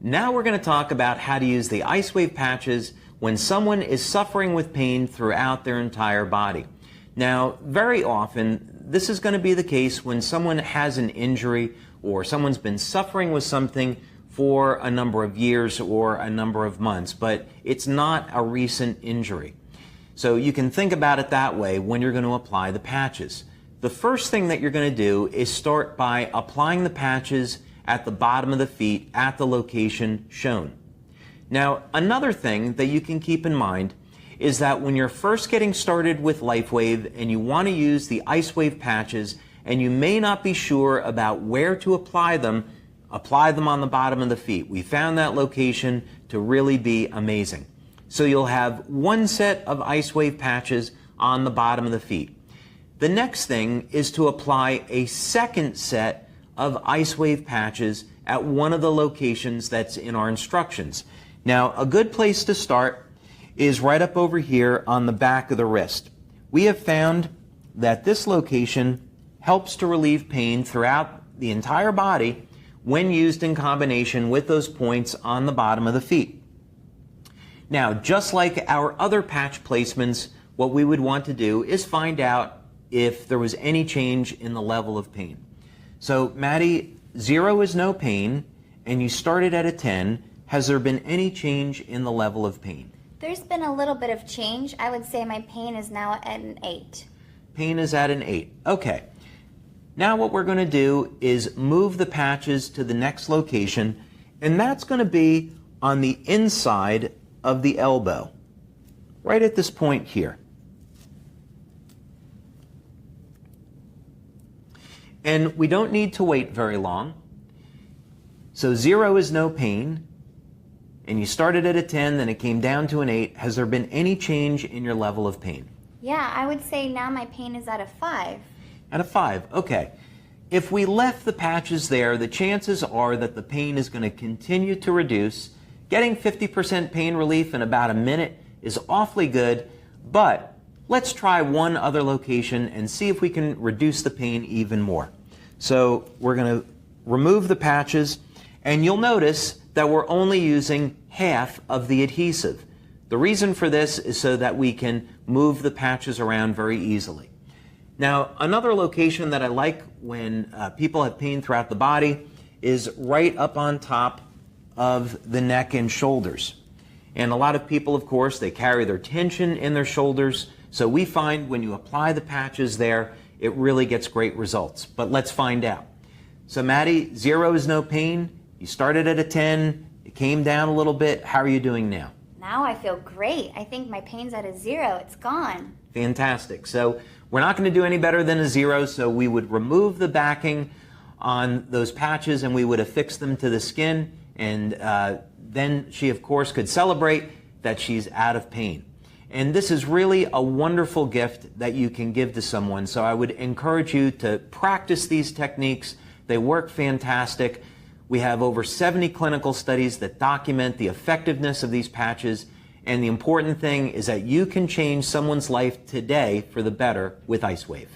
Now we're going to talk about how to use the IceWave patches when someone is suffering with pain throughout their entire body. Now, very often, this is going to be the case when someone has an injury or someone's been suffering with something for a number of years or a number of months, but it's not a recent injury. So you can think about it that way when you're going to apply the patches. The first thing that you're going to do is start by applying the patches at the bottom of the feet at the location shown. Now, another thing that you can keep in mind is that when you're first getting started with LifeWave and you want to use the IceWave patches and you may not be sure about where to apply them on the bottom of the feet. We found that location to really be amazing. So you'll have one set of IceWave patches on the bottom of the feet. The next thing is to apply a second set of IceWave patches at one of the locations that's in our instructions. Now, a good place to start is right up over here on the back of the wrist. We have found that this location helps to relieve pain throughout the entire body when used in combination with those points on the bottom of the feet. Now, just like our other patch placements, what we would want to do is find out if there was any change in the level of pain. So, Maddie, 0 is no pain, and you started at a 10. Has there been any change in the level of pain? There's been a little bit of change. I would say my pain is now at an 8. Pain is at an 8. Okay. Now what we're going to do is move the patches to the next location, and that's going to be on the inside of the elbow, right at this point here. And we don't need to wait very long. So 0 is no pain, and you started at a 10, then it came down to an 8. Has there been any change in your level of pain? Yeah, I would say now my pain is at a 5. At a 5, okay. If we left the patches there, the chances are that the pain is going to continue to reduce. Getting 50% pain relief in about a minute is awfully good, but let's try one other location and see if we can reduce the pain even more. So we're going to remove the patches, and you'll notice that we're only using half of the adhesive. The reason for this is so that we can move the patches around very easily. Now, another location that I like when people have pain throughout the body is right up on top of the neck and shoulders. And a lot of people, of course, they carry their tension in their shoulders. So we find when you apply the patches there, it really gets great results. But let's find out. So Maddie, 0 is no pain. You started at a 10. It came down a little bit. How are you doing now? Now I feel great. I think my pain's at a 0. It's gone. Fantastic. So we're not going to do any better than a 0, so we would remove the backing on those patches and we would affix them to the skin, and then she, of course, could celebrate that she's out of pain. And this is really a wonderful gift that you can give to someone, so I would encourage you to practice these techniques. They work fantastic. We have over 70 clinical studies that document the effectiveness of these patches. And the important thing is that you can change someone's life today for the better with IceWave.